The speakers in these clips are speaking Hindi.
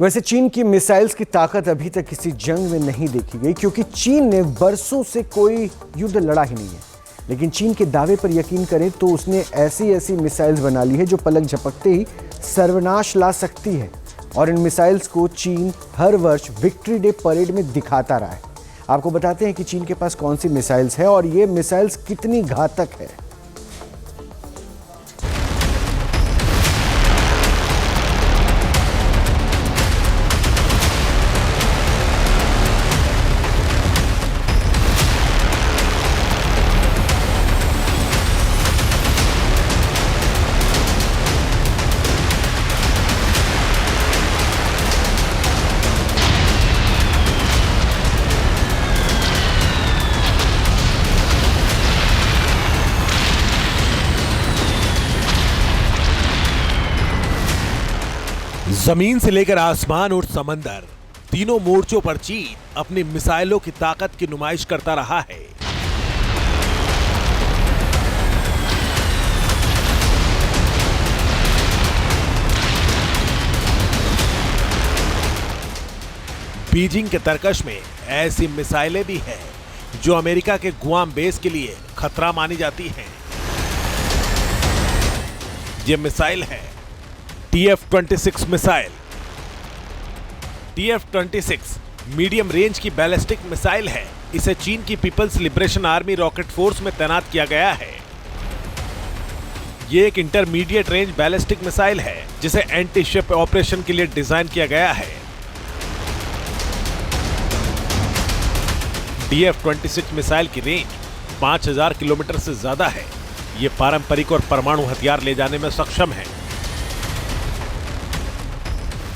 वैसे चीन की मिसाइल्स की ताकत अभी तक किसी जंग में नहीं देखी गई, क्योंकि चीन ने बरसों से कोई युद्ध लड़ा ही नहीं है। लेकिन चीन के दावे पर यकीन करें तो उसने ऐसी ऐसी मिसाइल्स बना ली है जो पलक झपकते ही सर्वनाश ला सकती है। और इन मिसाइल्स को चीन हर वर्ष विक्ट्री डे परेड में दिखाता रहा है। आपको बताते हैं कि चीन के पास कौन सी मिसाइल्स है और ये मिसाइल्स कितनी घातक है। जमीन से लेकर आसमान और समंदर, तीनों मोर्चों पर चीन अपनी मिसाइलों की ताकत की नुमाइश करता रहा है। बीजिंग के तरकश में ऐसी मिसाइलें भी हैं जो अमेरिका के गुआम बेस के लिए खतरा मानी जाती हैं। ये मिसाइल है TF-26 missile. TF-26 medium range की बैलिस्टिक मिसाइल है। इसे चीन की People's Liberation Army Rocket Force में तैनात किया गया है। यह एक इंटरमीडिएट रेंज बैलिस्टिक मिसाइल है जिसे एंटी शिप ऑपरेशन के लिए डिजाइन किया गया है। TF-26 मिसाइल की रेंज 5000 किलोमीटर से ज्यादा है। यह पारंपरिक और परमाणु हथियार ले जाने में सक्षम है।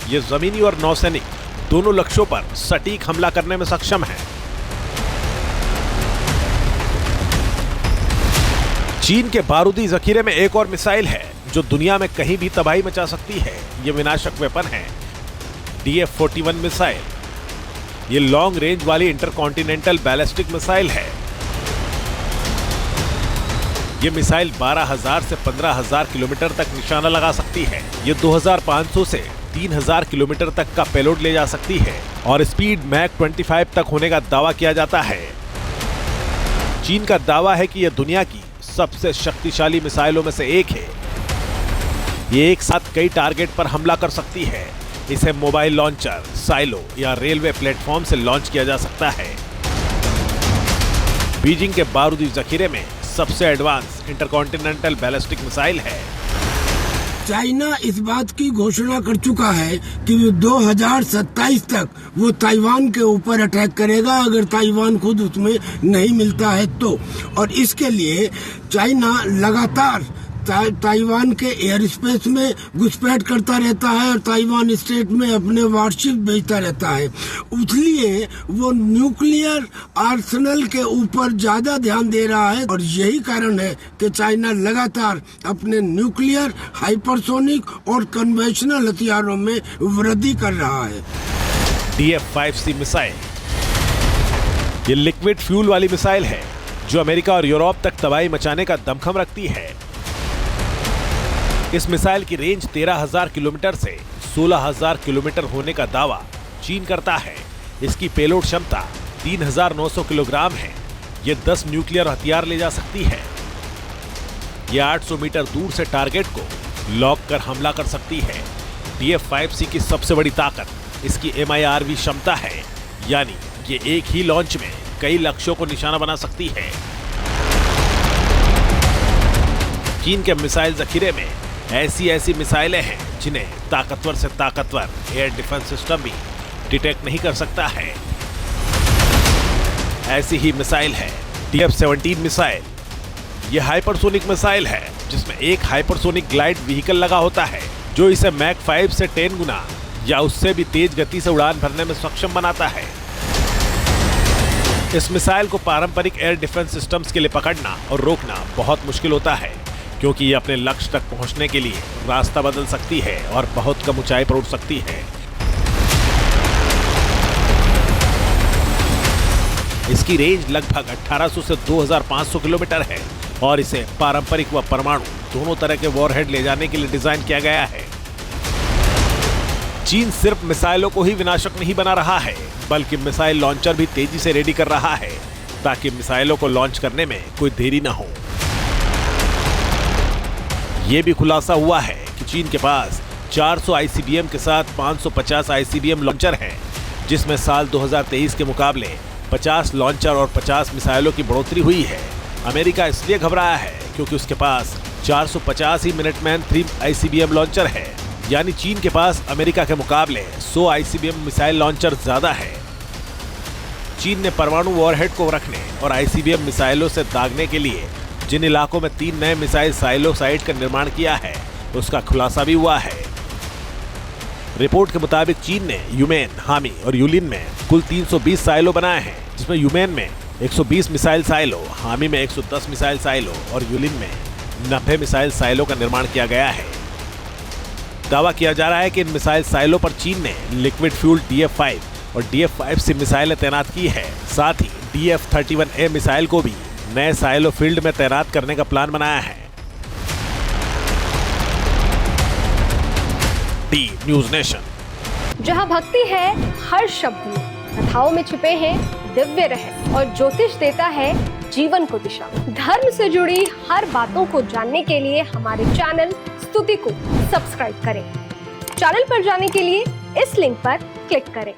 ये जमीनी और नौसैनिक दोनों लक्ष्यों पर सटीक हमला करने में सक्षम है। चीन के बारूदी जखीरे में एक और मिसाइल है जो दुनिया में कहीं भी तबाही मचा सकती है। ये विनाशक वेपन है DF-41 मिसाइल। ये लॉन्ग रेंज वाली इंटरकॉन्टिनेंटल बैलिस्टिक मिसाइल है। ये मिसाइल 12000 से 15000 किलोमीटर तक निशाना लगा सकती है। ये 2500 से 3000 किलोमीटर तक का पेलोड ले जा सकती है और स्पीड मैक 25 तक होने का दावा किया जाता है। चीन का दावा है कि यह दुनिया की सबसे शक्तिशाली मिसाइलों में से एक है। ये एक साथ कई टारगेट पर हमला कर सकती है। इसे मोबाइल लॉन्चर, साइलो या रेलवे प्लेटफॉर्म से लॉन्च किया जा सकता है। बीजिंग के बारूदी जखीरे में सबसे एडवांस इंटरकॉन्टिनेंटल बैलिस्टिक मिसाइल है। चाइना इस बात की घोषणा कर चुका है कि 2027 तक वो ताइवान के ऊपर अटैक करेगा अगर ताइवान खुद उसमें नहीं मिलता है तो। और इसके लिए चाइना लगातार ताइवान के एयर स्पेस में घुसपैठ करता रहता है और ताइवान स्टेट में अपने वारशिप भेजता रहता है। इसलिए वो न्यूक्लियर आर्सेनल के ऊपर ज्यादा ध्यान दे रहा है और यही कारण है कि चाइना लगातार अपने न्यूक्लियर, हाइपरसोनिक और कन्वेंशनल हथियारों में वृद्धि कर रहा है। DF-5C मिसाइल ये लिक्विड फ्यूल वाली मिसाइल है जो अमेरिका और यूरोप तक तबाही मचाने का दमखम रखती है। इस मिसाइल की रेंज 13000 किलोमीटर से 16000 किलोमीटर होने का दावा चीन करता है। इसकी पेलोड क्षमता 3900 किलोग्राम है। यह 10 न्यूक्लियर हथियार ले जा सकती है। यह 800 मीटर दूर से टारगेट को लॉक कर हमला कर सकती है। DF-5C की सबसे बड़ी ताकत इसकी MIRV क्षमता है, यानी ये एक ही लॉन्च में कई लक्ष्यों को निशाना बना सकती है। चीन के मिसाइल जखीरे में ऐसी मिसाइलें हैं जिन्हें ताकतवर से ताकतवर एयर डिफेंस सिस्टम भी डिटेक्ट नहीं कर सकता है। ऐसी ही मिसाइल है TF-17 मिसाइल। यह हाइपरसोनिक मिसाइल है जिसमें एक हाइपरसोनिक ग्लाइड व्हीकल लगा होता है जो इसे मैक 5 से 10 गुना या उससे भी तेज गति से उड़ान भरने में सक्षम बनाता है। इस मिसाइल को पारंपरिक एयर डिफेंस सिस्टम्स के लिए पकड़ना और रोकना बहुत मुश्किल होता है, क्योंकि ये अपने लक्ष्य तक पहुंचने के लिए रास्ता बदल सकती है और बहुत कम ऊंचाई पर उड़ सकती है। इसकी रेंज लगभग 1800 से 2500 किलोमीटर है और इसे पारंपरिक व परमाणु दोनों तरह के वॉरहेड ले जाने के लिए डिजाइन किया गया है। चीन सिर्फ मिसाइलों को ही विनाशक नहीं बना रहा है, बल्कि मिसाइल लॉन्चर भी तेजी से रेडी कर रहा है ताकि मिसाइलों को लॉन्च करने में कोई देरी न हो। यह भी खुलासा हुआ है कि चीन के पास 400 आईसीबीएम के साथ 550 आईसीबीएम लॉन्चर हैं, जिसमें साल 2023 के मुकाबले 50 लॉन्चर और 50 मिसाइलों की बढ़ोतरी हुई है। अमेरिका इसलिए घबराया है क्योंकि उसके पास 450 ही मिनटमैन 3 आईसीबीएम लॉन्चर है, यानी चीन के पास अमेरिका के मुकाबले 100 आईसीबीएम मिसाइल लॉन्चर ज्यादा है। चीन ने परमाणु वॉरहेड को रखने और आईसीबीएम मिसाइलों से दागने के लिए जिन इलाकों में 3 नए मिसाइल साइलो साइट का निर्माण किया है, उसका खुलासा भी हुआ है। रिपोर्ट के मुताबिक चीन ने यूमेन, हामी और यूलिन में कुल 320 साइलो बनाए हैं, जिसमें यूमेन में 120 मिसाइल साइलो, हामी में 110 मिसाइल साइलो और यूलिन में 90 मिसाइल साइलो का निर्माण किया गया है। दावा किया जा रहा है कि इन मिसाइल साइलो पर चीन ने लिक्विड फ्यूल DF-5 और DF-5C मिसाइलें तैनात की है। साथ ही DF-31A मिसाइल को भी नए साइलो फील्ड में तैनात करने का प्लान बनाया है। D news nation. जहां भक्ति है हर शब्द में, कथाओं में छुपे हैं दिव्य रहस्य और ज्योतिष देता है जीवन को दिशा। धर्म से जुड़ी हर बातों को जानने के लिए हमारे चैनल स्तुति को सब्सक्राइब करें। चैनल पर जाने के लिए इस लिंक पर क्लिक करें।